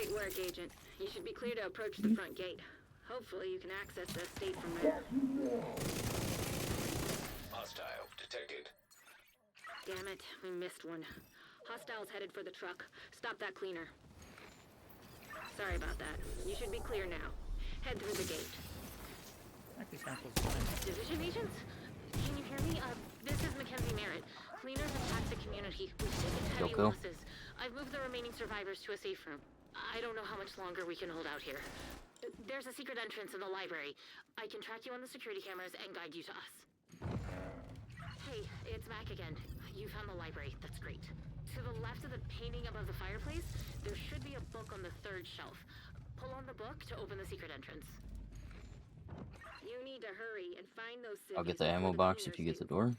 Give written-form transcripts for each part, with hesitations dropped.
Great work, Agent. You should be clear to approach the front gate. Hopefully you can access the estate from there. Hostile detected. Damn it, we missed one. Hostiles headed for the truck. Stop that cleaner. Sorry about that. You should be clear now. Head through the gate. Actually, sounds fine. Division agents? Can you hear me? This is Mackenzie Merritt. Cleaners attacked the community. We've taken heavy losses. I've moved the remaining survivors to a safe room. I don't know how much longer we can hold out here. There's a secret entrance in the library. I can track you on the security cameras and guide you to us. Hey, it's Mac again. You found the library. That's great. To the left of the painting above the fireplace, there should be a book on the 3rd shelf. Pull on the book to open the secret entrance. You need to hurry and find those cities. I'll get the ammo box if you get the door.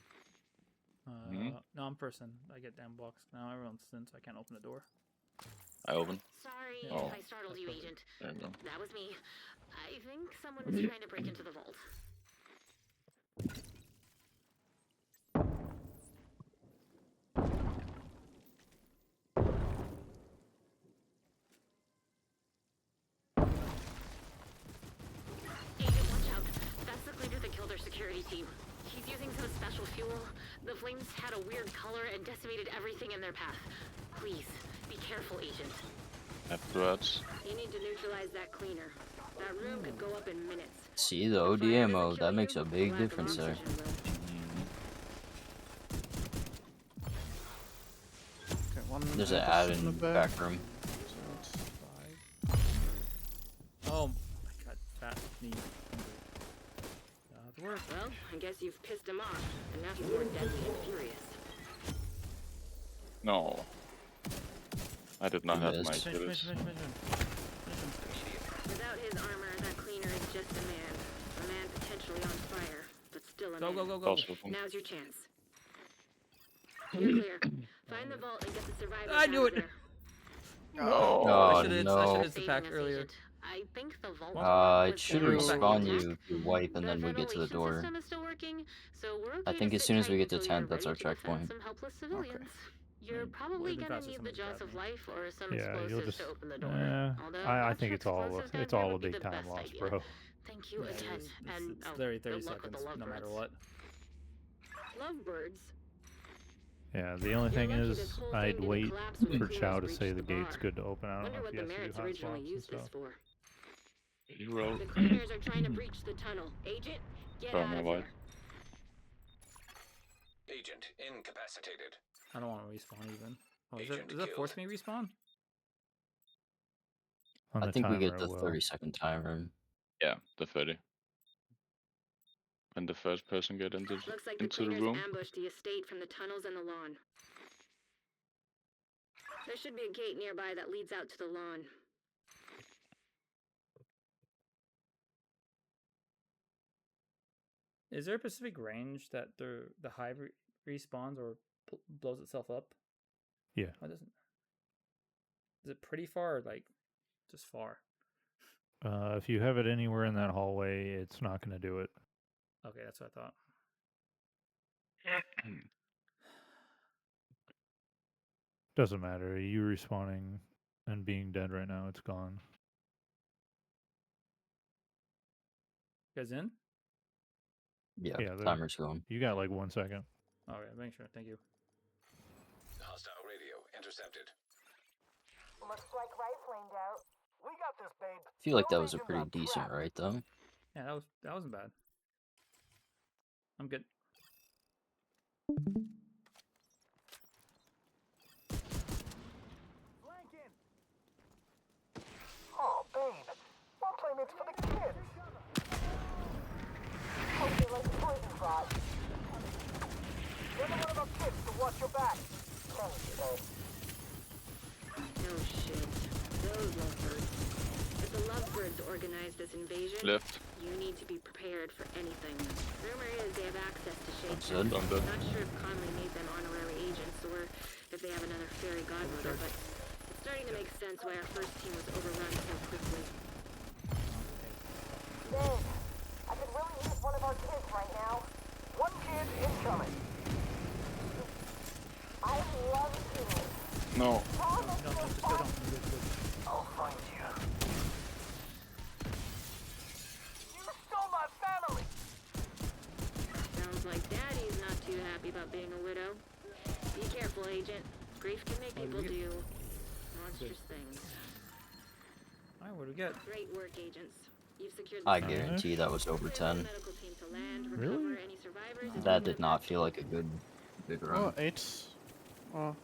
No, I'm person. I get damn box. Now everyone's since I can't open the door. I open. Sorry Oh. if I startled you, Agent. There you go. That was me. I think someone is trying to break into the vault. Agent, watch out. That's the cleaner that killed our security team. He's using some special fuel. The flames had a weird color and decimated everything in their path. Please, be careful, Agent. Afterwards. You need to neutralize that cleaner. That room could go up in minutes. See the OD ammo, that makes a big difference there. There's an ad in the back room. Oh my god, fat knee. Work. Well, I guess you've pissed him off, and now he's more deadly and furious. No. I did not have my Mission. skills. Without his armor, that cleaner is just a man. A man potentially on fire, but still a man. Go. Also, Now's your chance. You're clear. Find the vault and get the survivors I knew out of it. there. Oh, I should have hit the pack earlier. I think the vault it should respawn you if you wipe and then we get to the door. I think as soon as we get to 10th, that's our checkpoint. Okay. You're probably gonna need the jaws of life or some Yeah, you'll explosives just. to open the door. I think it's all a big time loss, bro. Thank you again, and It's 30 good luck with seconds, the no matter lovebirds. what. Lovebirds. Yeah, the only thing You're lucky is, this whole I'd thing didn't wait collapse when for the Chow to cleaners say reached the the gate's bar. good to open. I don't Wonder know what if he the has to Merritts do hot originally swaps and used this stuff. for. You roll. The cleaners are trying to breach the tunnel. Agent, get From out my of wife. there. Agent incapacitated. I don't want to respawn even. Oh, Agent does that force killed. me to respawn? On I the think we timer, get it the will. 30-second timer. Yeah, the 30. And the first person get into Looks like the the cleaners room. ambushed the estate from the tunnels and the lawn. There should be a gate nearby that leads out to the lawn. Is there a specific range that the hive respawns or blows itself up? Yeah. Why doesn't? Is it pretty far or like just far? If you have it anywhere in that hallway, it's not going to do it. Okay, that's what I thought. Doesn't matter. You respawning and being dead right now, it's gone. You guys in? Yeah, Yeah, timer's going. You got like 1 second. Okay, make sure. Thank you. Hostile radio intercepted. Looks like rifling out. We got this, babe. I feel like that Don't was a give pretty up decent crap. right though. Yeah, that wasn't bad. I'm good. Flanking. Oh, babe. More playmates for the kids. Hope you like the poison fry. You're the one of our kids, so watch your back. Thank you, babe. No shit. Those lovebirds. If the lovebirds organized this invasion, Left. you need to be prepared for anything. Rumor is they have access to shade That's good. Done that. Not sure if Conley made them honorary agents or if they have another fairy godmother, but it's starting to make sense why our first team was overrun so quickly. Babe, I could really use one of our kids right now. One kid incoming. I love you. No. Promise No, you'll just go down. I'll find happy about being a widow? Be careful, Agent. Grief can make What people did we do monstrous things. Alright, what do we get? Great work, agents. You've secured the I site. guarantee that was over Clear the 10. medical team to land, Really? recover any survivors, and That bring did them not back feel to like a good big run. Well, 8's... Well,